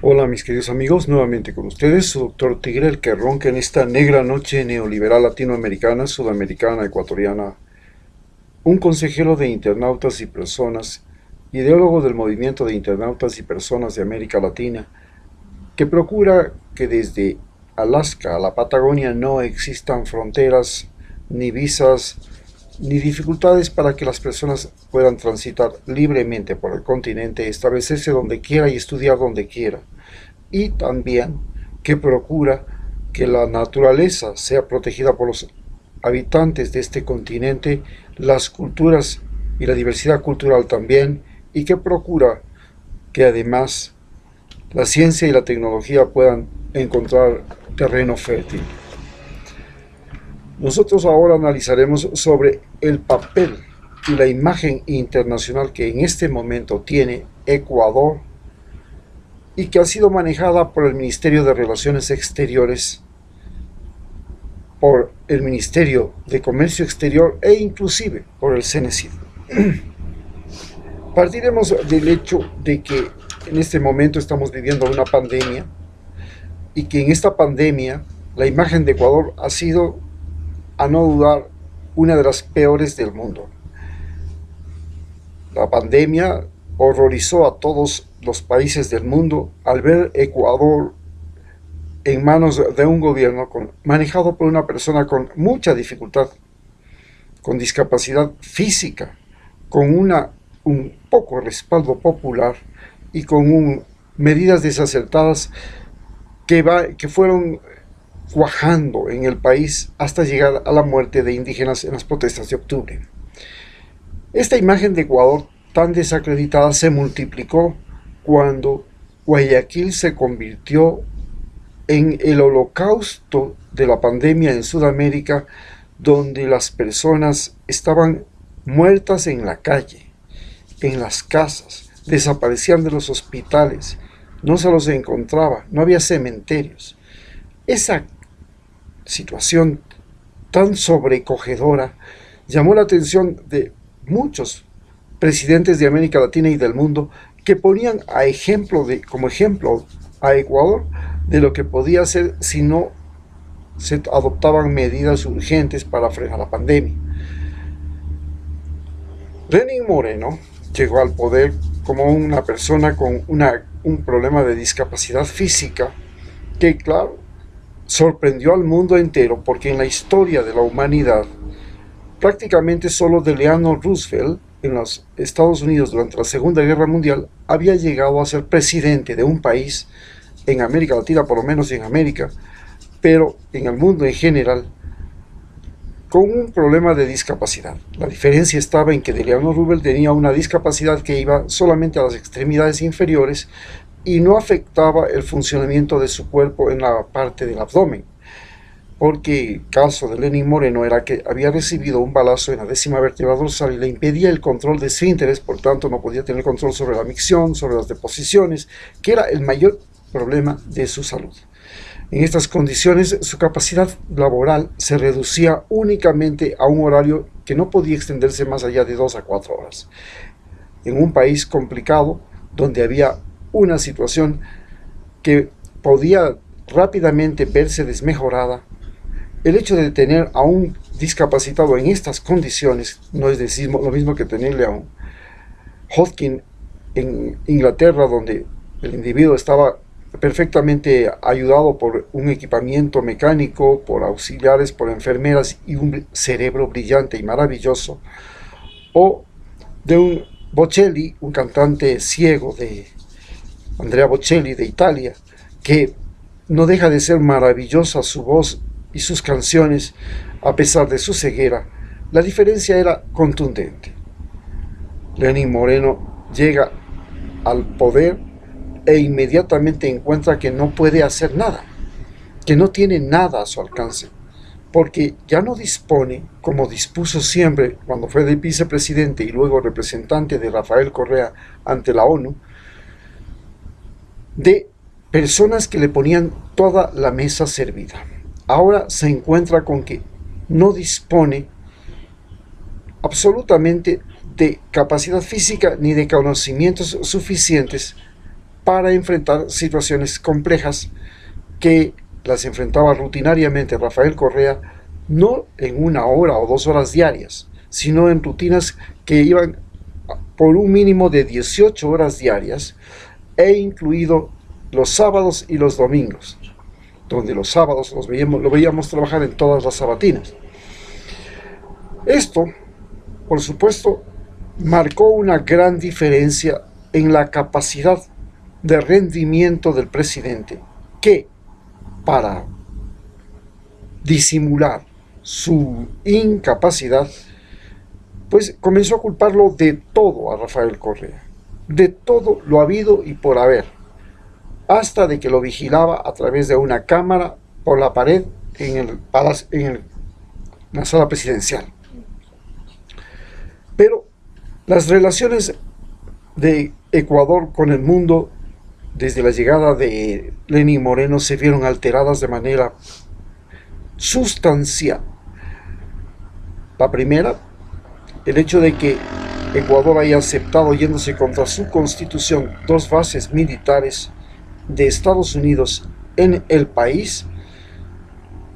Hola mis queridos amigos, nuevamente con ustedes, su doctor Tigre, el que ronca en esta negra noche neoliberal latinoamericana, sudamericana, ecuatoriana, un consejero de internautas y personas, ideólogo del movimiento de internautas y personas de América Latina, que procura que desde Alaska a la Patagonia no existan fronteras, ni visas, ni dificultades para que las personas puedan transitar libremente por el continente, establecerse donde quiera y estudiar donde quiera. Y también que procura que la naturaleza sea protegida por los habitantes de este continente, las culturas y la diversidad cultural también, y que procura que además la ciencia y la tecnología puedan encontrar terreno fértil. Nosotros ahora analizaremos sobre el papel y la imagen internacional que en este momento tiene Ecuador y que ha sido manejada por el Ministerio de Relaciones Exteriores, por el Ministerio de Comercio Exterior e inclusive por el CENESID. Partiremos del hecho de que en este momento estamos viviendo una pandemia y que en esta pandemia la imagen de Ecuador ha sido, a no dudar, una de las peores del mundo. La pandemia horrorizó a todos los países del mundo al ver Ecuador en manos de un gobierno manejado por una persona con mucha dificultad, con discapacidad física, con un poco respaldo popular y con medidas desacertadas que fueron cuajando en el país hasta llegar a la muerte de indígenas en las protestas de octubre. Esta imagen de Ecuador tan desacreditada se multiplicó cuando Guayaquil se convirtió en el holocausto de la pandemia en Sudamérica, donde las personas estaban muertas en la calle, en las casas, desaparecían de los hospitales, no se los encontraba, no había cementerios. Esa situación tan sobrecogedora llamó la atención de muchos presidentes de América Latina y del mundo que ponían como ejemplo a Ecuador de lo que podía hacer si no se adoptaban medidas urgentes para frenar la pandemia. Lenín Moreno llegó al poder como una persona con un problema de discapacidad física que, claro, sorprendió al mundo entero porque en la historia de la humanidad prácticamente solo Delano Roosevelt en los Estados Unidos durante la Segunda Guerra Mundial había llegado a ser presidente de un país en América Latina, por lo menos en América, pero en el mundo en general, con un problema de discapacidad. La diferencia estaba en que Delano Roosevelt tenía una discapacidad que iba solamente a las extremidades inferiores y no afectaba el funcionamiento de su cuerpo en la parte del abdomen, porque el caso de Lenín Moreno era que había recibido un balazo en la décima vértebra dorsal y le impedía el control de esfínteres, por tanto no podía tener control sobre la micción, sobre las deposiciones, que era el mayor problema de su salud. En estas condiciones, su capacidad laboral se reducía únicamente a un horario que no podía extenderse más allá de 2 a 4 horas. En un país complicado, donde había una situación que podía rápidamente verse desmejorada, el hecho de tener a un discapacitado en estas condiciones no es decir lo mismo que tenerle a un Hodgkin en Inglaterra, donde el individuo estaba perfectamente ayudado por un equipamiento mecánico, por auxiliares, por enfermeras y un cerebro brillante y maravilloso, o de un Bocelli, un cantante ciego de Andrea Bocelli de Italia, que no deja de ser maravillosa su voz y sus canciones a pesar de su ceguera. La diferencia era contundente. Lenín Moreno llega al poder e inmediatamente encuentra que no puede hacer nada, que no tiene nada a su alcance, porque ya no dispone, como dispuso siempre cuando fue de vicepresidente y luego representante de Rafael Correa ante la ONU, de personas que le ponían toda la mesa servida. Ahora se encuentra con que no dispone absolutamente de capacidad física ni de conocimientos suficientes para enfrentar situaciones complejas que las enfrentaba rutinariamente Rafael Correa, no en 1 hora o 2 horas diarias, sino en rutinas que iban por un mínimo de 18 horas diarias, e incluido los sábados y los domingos, donde los sábados lo veíamos trabajar en todas las sabatinas. Esto, por supuesto, marcó una gran diferencia en la capacidad de rendimiento del presidente, que, para disimular su incapacidad, pues comenzó a culparlo de todo a Rafael Correa, de todo lo habido y por haber, hasta de que lo vigilaba a través de una cámara por la pared en la sala presidencial. Pero las relaciones de Ecuador con el mundo desde la llegada de Lenín Moreno se vieron alteradas de manera sustancial. La primera, el hecho de que Ecuador haya aceptado, yéndose contra su constitución, 2 bases militares de Estados Unidos en el país,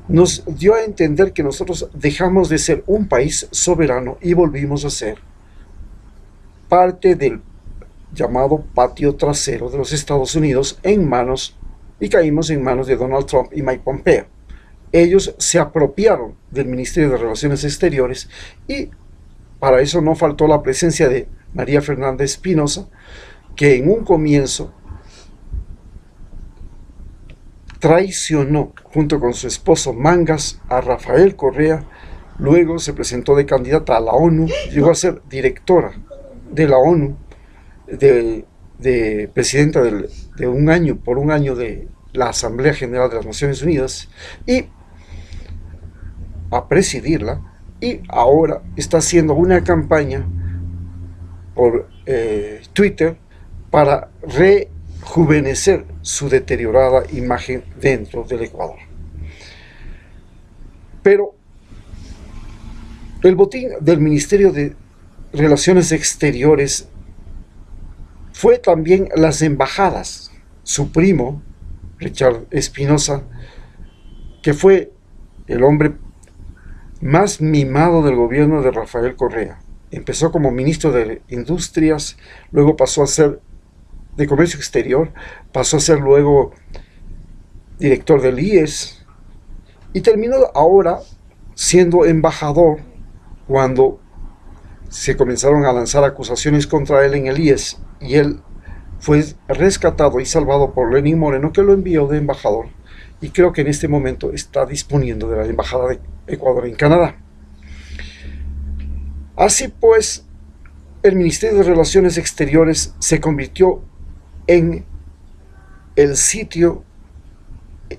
nos dio a entender que nosotros dejamos de ser un país soberano y volvimos a ser parte del llamado patio trasero de los Estados Unidos y caímos en manos de Donald Trump y Mike Pompeo. Ellos se apropiaron del Ministerio de Relaciones Exteriores, y para eso no faltó la presencia de María Fernanda Espinosa, que en un comienzo traicionó junto con su esposo Mangas a Rafael Correa. Luego se presentó de candidata a la ONU, llegó a ser directora de la ONU, de presidenta por un año de la Asamblea General de las Naciones Unidas, y a presidirla, y ahora está haciendo una campaña por Twitter para rejuvenecer su deteriorada imagen dentro del Ecuador. Pero el botín del Ministerio de Relaciones Exteriores fue también las embajadas. Su primo, Richard Espinosa, que fue el hombre más mimado del gobierno de Rafael Correa, empezó como ministro de Industrias, luego pasó a ser de Comercio Exterior, pasó a ser luego director del IES, y terminó ahora siendo embajador cuando se comenzaron a lanzar acusaciones contra él en el IES, y él fue rescatado y salvado por Lenín Moreno, que lo envió de embajador, y creo que en este momento está disponiendo de la embajada de Ecuador en Canadá. Así pues, el Ministerio de Relaciones Exteriores se convirtió en el sitio,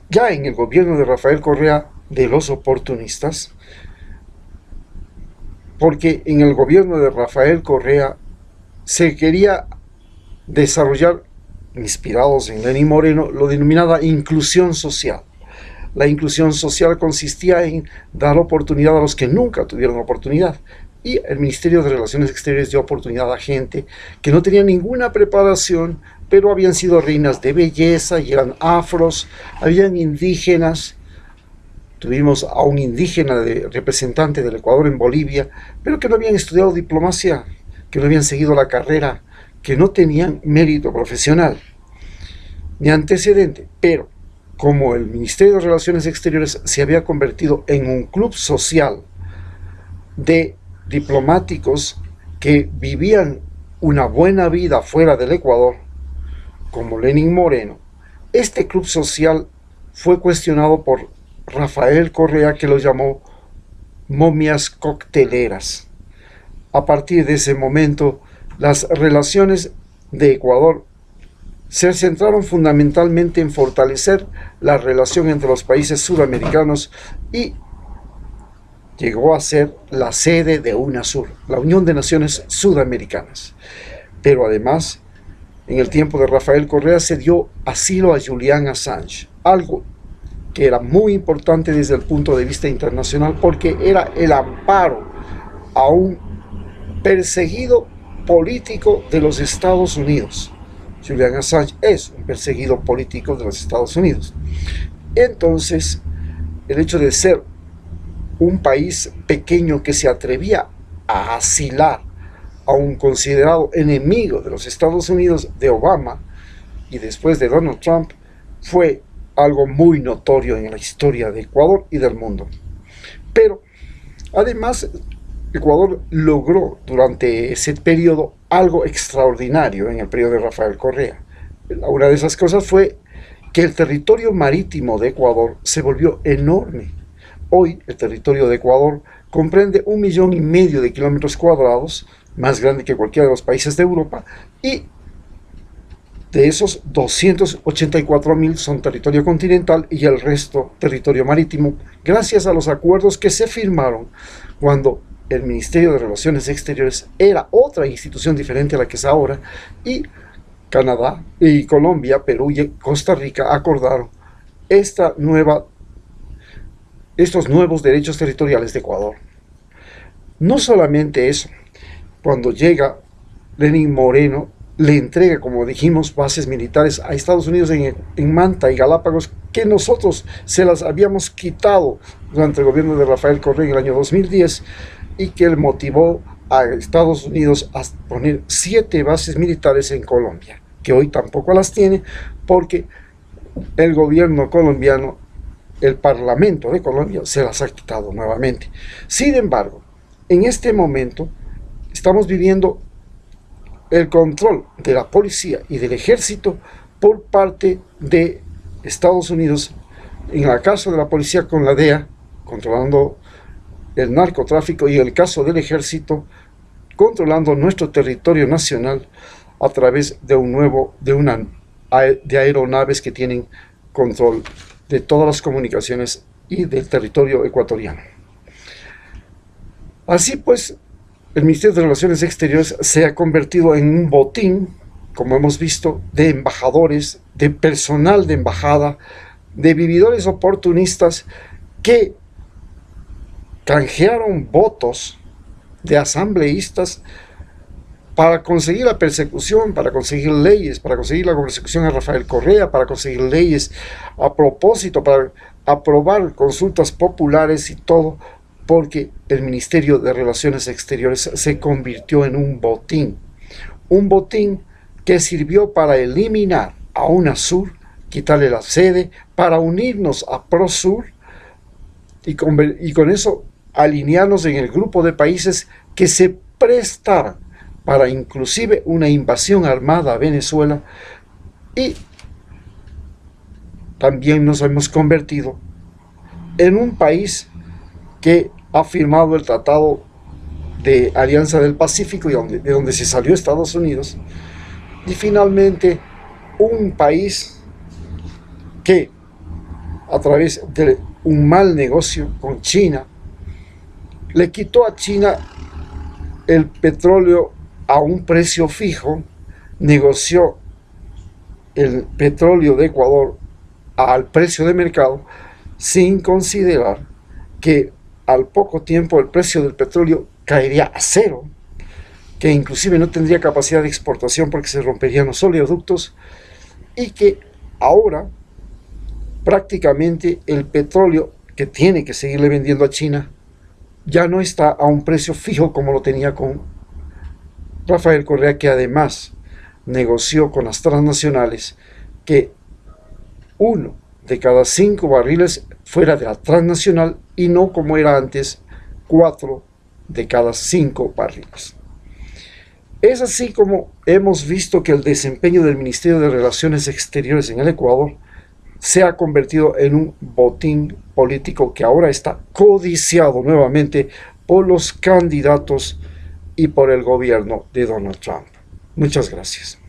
ya en el gobierno de Rafael Correa, de los oportunistas, porque en el gobierno de Rafael Correa se quería desarrollar, inspirados en Lenín Moreno, lo denominada inclusión social. La inclusión social consistía en dar oportunidad a los que nunca tuvieron oportunidad, y el Ministerio de Relaciones Exteriores dio oportunidad a gente que no tenía ninguna preparación, pero habían sido reinas de belleza y eran afros, habían indígenas. Tuvimos a un indígena representante del Ecuador en Bolivia, pero que no habían estudiado diplomacia, que no habían seguido la carrera, que no tenían mérito profesional ni antecedente. Pero como el Ministerio de Relaciones Exteriores se había convertido en un club social de diplomáticos que vivían una buena vida fuera del Ecuador, como Lenín Moreno, este club social fue cuestionado por Rafael Correa, que lo llamó momias cocteleras. A partir de ese momento, las relaciones de Ecuador se centraron fundamentalmente en fortalecer la relación entre los países sudamericanos, y llegó a ser la sede de UNASUR, la Unión de Naciones Sudamericanas. Pero además, en el tiempo de Rafael Correa se dio asilo a Julian Assange, algo que era muy importante desde el punto de vista internacional, porque era el amparo a un perseguido político de los Estados Unidos, Julian Assange es un perseguido político de los Estados Unidos. Entonces, el hecho de ser un país pequeño que se atrevía a asilar a un considerado enemigo de los Estados Unidos, de Obama, y después de Donald Trump, fue algo muy notorio en la historia de Ecuador y del mundo. Pero, además, Ecuador logró durante ese periodo algo extraordinario en el periodo de Rafael Correa. Una de esas cosas fue que el territorio marítimo de Ecuador se volvió enorme. Hoy el territorio de Ecuador comprende 1,5 millones de kilómetros cuadrados, más grande que cualquiera de los países de Europa, y de esos 284,000 son territorio continental y el resto territorio marítimo, gracias a los acuerdos que se firmaron cuando el Ministerio de Relaciones Exteriores era otra institución diferente a la que es ahora, y Canadá y Colombia, Perú y Costa Rica acordaron estos nuevos derechos territoriales de Ecuador. No solamente eso, cuando llega Lenín Moreno, le entrega, como dijimos, bases militares a Estados Unidos en Manta y Galápagos, que nosotros se las habíamos quitado durante el gobierno de Rafael Correa en el año 2010, y que él motivó a Estados Unidos a poner 7 bases militares en Colombia, que hoy tampoco las tiene, porque el gobierno colombiano, el Parlamento de Colombia, se las ha quitado nuevamente. Sin embargo, en este momento estamos viviendo el control de la policía y del ejército por parte de Estados Unidos, en el caso de la policía con la DEA, controlando el narcotráfico, y en el caso del ejército, controlando nuestro territorio nacional a través de aeronaves que tienen control de todas las comunicaciones y del territorio ecuatoriano. Así pues, el Ministerio de Relaciones Exteriores se ha convertido en un botín, como hemos visto, de embajadores, de personal de embajada, de vividores oportunistas que canjearon votos de asambleístas para conseguir la persecución, para conseguir leyes, para conseguir la persecución a Rafael Correa, para conseguir leyes a propósito, para aprobar consultas populares y todo, porque el Ministerio de Relaciones Exteriores se convirtió en un botín que sirvió para eliminar a UNASUR, quitarle la sede, para unirnos a PROSUR y con eso alinearnos en el grupo de países que se prestaban para inclusive una invasión armada a Venezuela, y también nos hemos convertido en un país que ha firmado el Tratado de Alianza del Pacífico, y de donde se salió Estados Unidos, y finalmente un país que, a través de un mal negocio con China, le quitó a China el petróleo a un precio fijo, negoció el petróleo de Ecuador al precio de mercado, sin considerar que al poco tiempo el precio del petróleo caería a cero, que inclusive no tendría capacidad de exportación porque se romperían los oleoductos, y que ahora prácticamente el petróleo que tiene que seguirle vendiendo a China ya no está a un precio fijo como lo tenía con Rafael Correa, que además negoció con las transnacionales que 1 de cada 5 barriles fuera de la transnacional, y no como era antes 4 de cada 5 barriles. Es así como hemos visto que el desempeño del Ministerio de Relaciones Exteriores en el Ecuador se ha convertido en un botín político que ahora está codiciado nuevamente por los candidatos y por el gobierno de Donald Trump. Muchas gracias.